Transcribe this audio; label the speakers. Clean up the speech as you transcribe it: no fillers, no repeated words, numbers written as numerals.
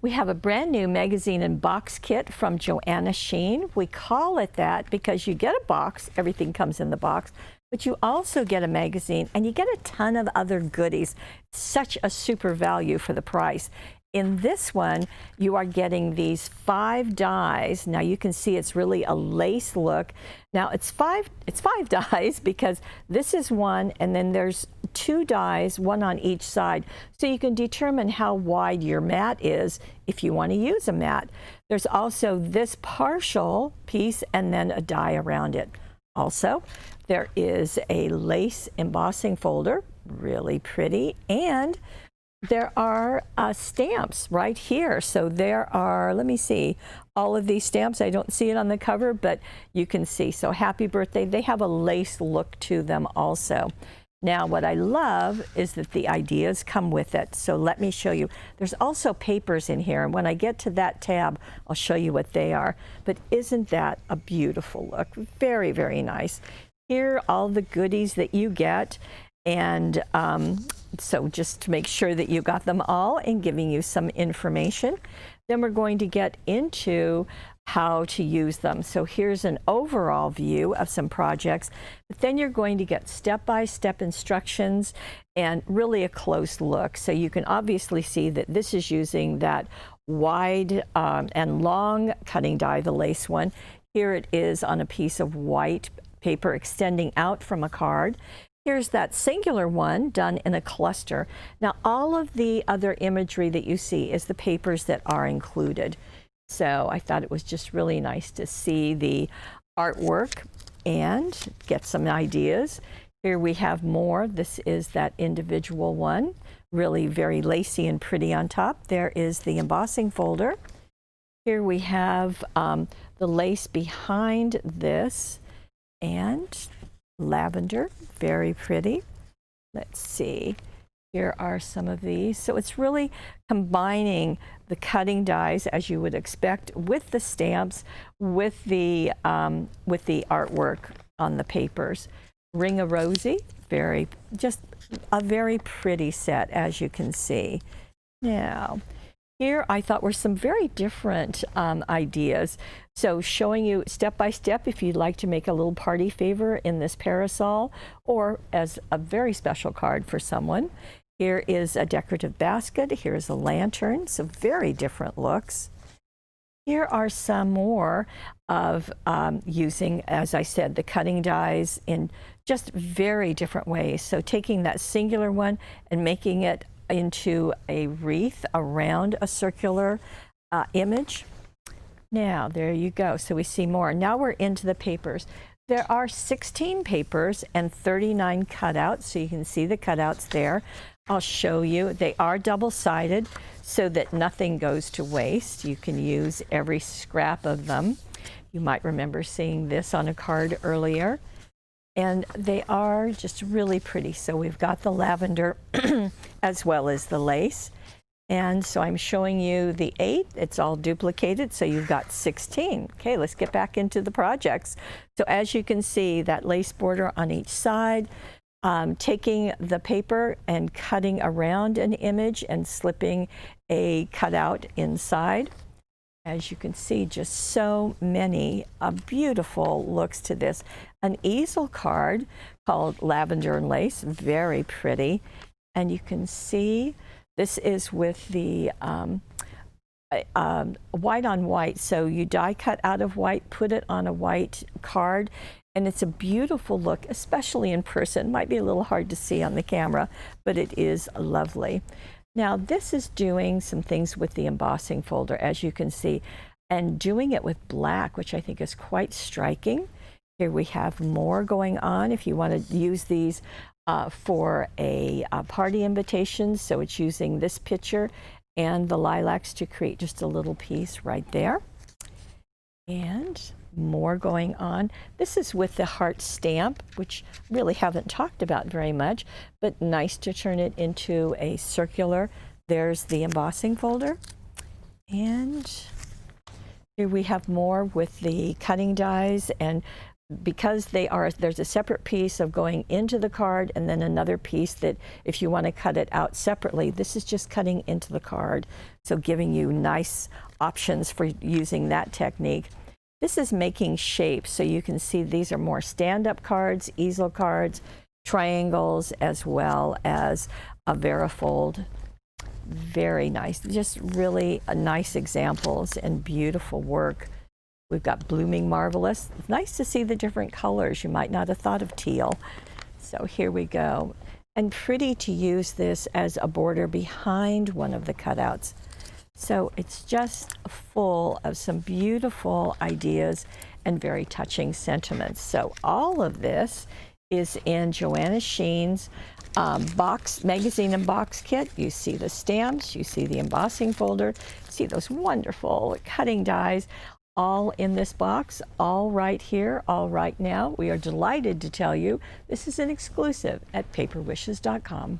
Speaker 1: We have a brand new magazine and box kit from Joanna Sheen. We call it that because you get a box, everything comes in the box, but you also get a magazine and you get a ton of other goodies. Such a super value for the price. In this one, you are getting these 5 dies. Now you can see it's really a lace look. Now it's five dies because this is one and then there's 2 dies, one on each side. So you can determine how wide your mat is if you want to use a mat. There's also this partial piece and then a die around it. Also, there is a lace embossing folder, really pretty, and there are stamps right here. So there are, let me see, all of these stamps. I don't see it on the cover, but you can see. So happy birthday. They have a lace look to them also. Now, what I love is that the ideas come with it. So let me show you. There's also papers in here. And when I get to that tab, I'll show you what they are. But isn't that a beautiful look? Very, very nice. Here are all the goodies that you get. And so just to make sure that you got them all and giving you some information. Then we're going to get into how to use them. So here's an overall view of some projects, but then you're going to get step-by-step instructions and really a close look. So you can obviously see that this is using that wide and long cutting die, the lace one. Here it is on a piece of white paper extending out from a card. Here's that singular one done in a cluster. Now, all of the other imagery that you see is the papers that are included. So I thought it was just really nice to see the artwork and get some ideas. Here we have more. This is that individual one, really very lacy and pretty on top. There is the embossing folder. Here we have the lace behind this and lavender, very pretty. Let's see, here are some of these. So it's really combining the cutting dies as you would expect with the stamps, with the artwork on the papers. Ring a Rosie, just a very pretty set as you can see. Now, here I thought were some very different ideas. So showing you step by step if you'd like to make a little party favor in this parasol or as a very special card for someone. Here is a decorative basket. Here's a lantern. So very different looks. Here are some more of using, as I said, the cutting dies in just very different ways. So taking that singular one and making it into a wreath around a circular image. Now, there you go. So we see more. Now we're into the papers. There are 16 papers and 39 cutouts. So you can see the cutouts there. I'll show you. They are double-sided so that nothing goes to waste. You can use every scrap of them. You might remember seeing this on a card earlier. And they are just really pretty. So we've got the lavender as well as the lace. And so I'm showing you the 8. It's all duplicated, so you've got 16. Okay, let's get back into the projects. So as you can see, that lace border on each side, taking the paper and cutting around an image and slipping a cutout inside. As you can see, just so many beautiful looks to this. An easel card called Lavender and Lace, very pretty. And you can see this is with the white on white. So you die cut out of white, put it on a white card, and it's a beautiful look, especially in person. Might be a little hard to see on the camera, but it is lovely. Now, this is doing some things with the embossing folder, as you can see, and doing it with black, which I think is quite striking. Here we have more going on if you want to use these for a party invitation. So it's using this picture and the lilacs to create just a little piece right there. And more going on. This is with the heart stamp, which really haven't talked about very much, but nice to turn it into a circular. There's the embossing folder. And here we have more with the cutting dies and because there's a separate piece of going into the card and then another piece that if you want to cut it out separately, this is just cutting into the card. So giving you nice options for using that technique. This is making shapes. So you can see these are more stand-up cards, easel cards, triangles, as well as a varifold. Very nice, just really nice examples and beautiful work. We've got Blooming Marvelous. It's nice to see the different colors. You might not have thought of teal. So here we go. And pretty to use this as a border behind one of the cutouts. So it's just full of some beautiful ideas and very touching sentiments. So all of this is in Joanna Sheen's magazine and box kit. You see the stamps, you see the embossing folder, see those wonderful cutting dies, all in this box, all right here, all right now. We are delighted to tell you this is an exclusive at paperwishes.com.